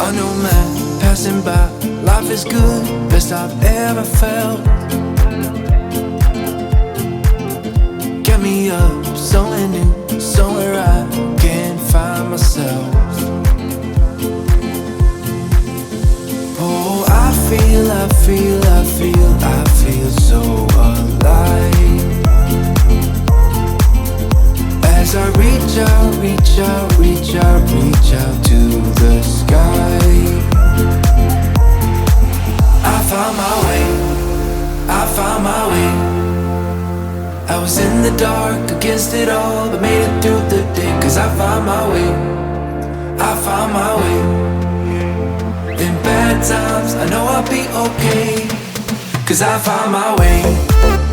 I know man, passing by. Life is good, best I've ever felt. Get me up, somewhere new, somewhere I can find myself. Oh, I feel so alive. As I reach out to the sky. I found my way. I was in the dark, against it all, but made it through the day. Cause I found my way. In bad times, I know I'll be okay. Cause I found my way.